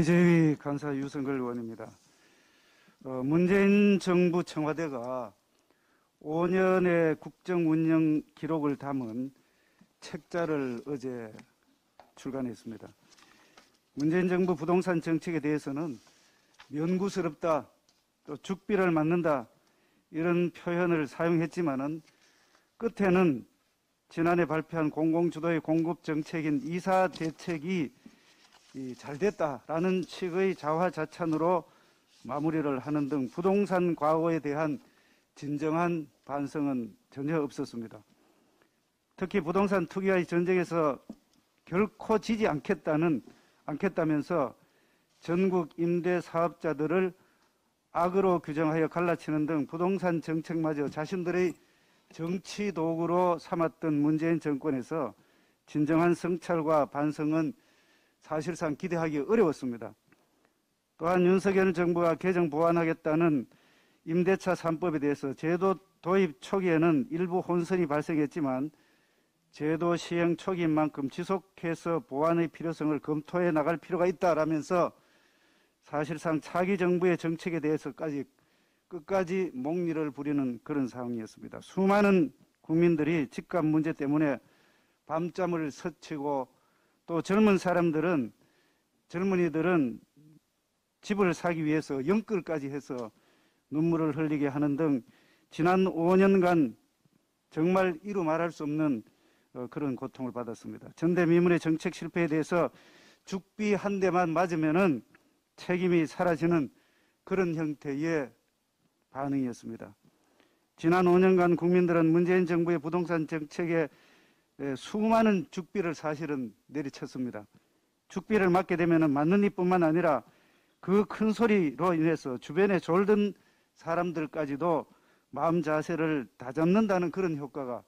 이재위 간사 유성걸 의원입니다. 문재인 정부 청와대가 5년의 국정 운영 기록을 담은 책자를 어제 출간했습니다. 문재인 정부 부동산 정책에 대해서는 면구스럽다, 또 죽비를 맞는다 이런 표현을 사용했지만은 끝에는 지난해 발표한 공공주도의 공급 정책인 이사 대책이 잘 됐다라는 식의 자화자찬으로 마무리를 하는 등 부동산 과거에 대한 진정한 반성은 전혀 없었습니다. 특히 부동산 투기와의 전쟁에서 결코 지지 않겠다면서 전국 임대 사업자들을 악으로 규정하여 갈라치는 등 부동산 정책마저 자신들의 정치 도구로 삼았던 문재인 정권에서 진정한 성찰과 반성은 사실상 기대하기 어려웠습니다. 또한 윤석열 정부가 개정 보완하겠다는 임대차 3법에 대해서 제도 도입 초기에는 일부 혼선이 발생했지만 제도 시행 초기인 만큼 지속해서 보완의 필요성을 검토해 나갈 필요가 있다라면서 사실상 차기 정부의 정책에 대해서까지 끝까지 목리를 부리는 그런 상황이었습니다. 수많은 국민들이 집값 문제 때문에 밤잠을 설치고 또 젊은이들은 집을 사기 위해서 연끌까지 해서 눈물을 흘리게 하는 등 지난 5년간 정말 이루 말할 수 없는 그런 고통을 받았습니다. 전대미문의 정책 실패에 대해서 죽비 한 대만 맞으면은 책임이 사라지는 그런 형태의 반응이었습니다. 지난 5년간 국민들은 문재인 정부의 부동산 정책에 수많은 죽비를 사실은 내리쳤습니다. 죽비를 맞게 되면 맞는 이뿐만 아니라 그 큰 소리로 인해서 주변에 졸던 사람들까지도 마음 자세를 다잡는다는 그런 효과가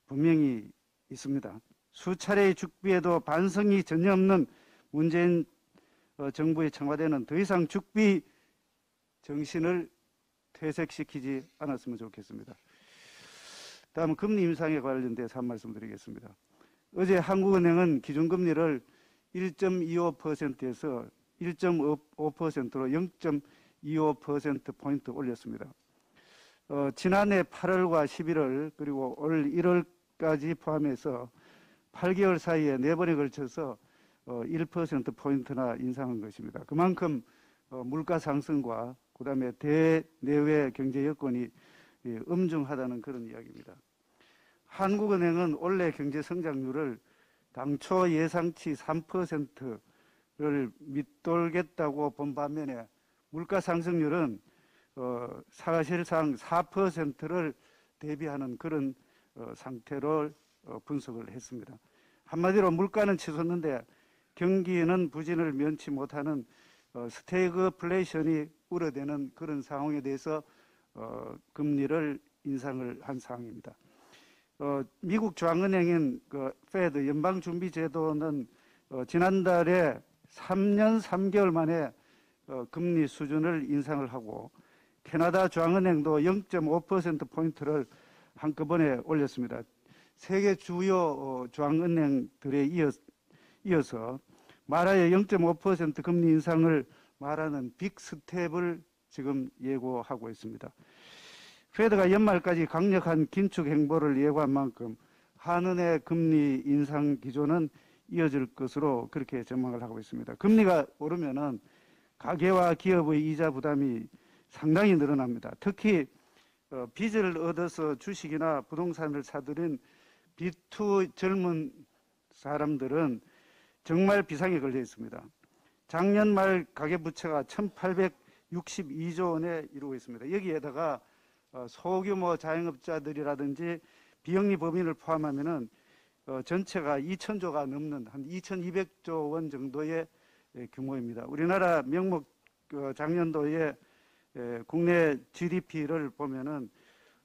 분명히 있습니다. 수차례의 죽비에도 반성이 전혀 없는 문재인 정부의 청와대는 더 이상 죽비 정신을 퇴색시키지 않았으면 좋겠습니다. 다음 금리 인상에 관련돼서 한 말씀 드리겠습니다. 어제 한국은행은 기준금리를 1.25%에서 1.5%로 0.25%포인트 올렸습니다. 지난해 8월과 11월 그리고 올 1월까지 포함해서 8개월 사이에 4번에 걸쳐서 1%포인트나 인상한 것입니다. 그만큼 물가 상승과 그다음에 대내외 경제 여건이 엄중하다는 그런 이야기입니다. 한국은행은 올해 경제 성장률을 당초 예상치 3%를 밑돌겠다고 본 반면에 물가 상승률은 사실상 4%를 대비하는 그런 상태로 분석을 했습니다. 한마디로 물가는 치솟는데 경기는 부진을 면치 못하는 스태그플레이션이 우려되는 그런 상황에 대해서 금리를 인상을 한 상황입니다. 미국 중앙은행인 페드 연방준비제도는 지난달에 3년 3개월 만에 금리 수준을 인상을 하고 캐나다 중앙은행도 0.5%포인트를 한꺼번에 올렸습니다. 세계 주요 중앙은행들에 이어서 말하여 0.5% 금리 인상을 말하는 빅스텝을 지금 예고하고 있습니다. 페드가 연말까지 강력한 긴축 행보를 예고한 만큼 한은의 금리 인상 기조는 이어질 것으로 그렇게 전망을 하고 있습니다. 금리가 오르면은 가계와 기업의 이자 부담이 상당히 늘어납니다. 특히 빚을 얻어서 주식이나 부동산을 사들인 B2 젊은 사람들은 정말 비상에 걸려 있습니다. 작년 말 가계부채가 1,862조 원에 이르고 있습니다. 여기에다가 소규모 자영업자들이라든지 비영리 법인을 포함하면은 전체가 2,000조가 넘는 한 2,200조 원 정도의 규모입니다. 우리나라 명목 작년도에 국내 GDP를 보면은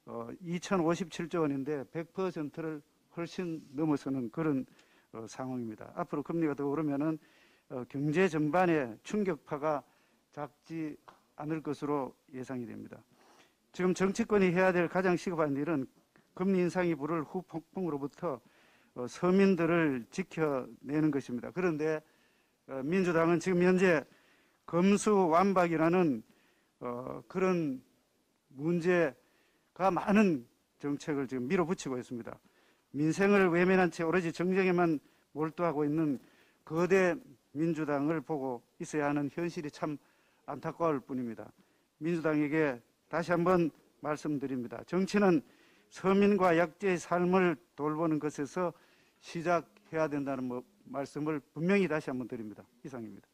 2,057조 원인데 100%를 훨씬 넘어서는 그런 상황입니다. 앞으로 금리가 더 오르면은 경제 전반에 충격파가 작지 않을 것으로 예상이 됩니다. 지금 정치권이 해야 될 가장 시급한 일은 금리 인상이 부를 후폭풍으로부터 서민들을 지켜내는 것입니다. 그런데 민주당은 지금 현재 검수완박이라는 그런 문제가 많은 정책을 지금 밀어붙이고 있습니다. 민생을 외면한 채 오로지 정쟁에만 몰두하고 있는 거대 민주당을 보고 있어야 하는 현실이 참 안타까울 뿐입니다. 민주당에게 다시 한번 말씀드립니다. 정치는 서민과 약자의 삶을 돌보는 것에서 시작해야 된다는 말씀을 분명히 다시 한번 드립니다. 이상입니다.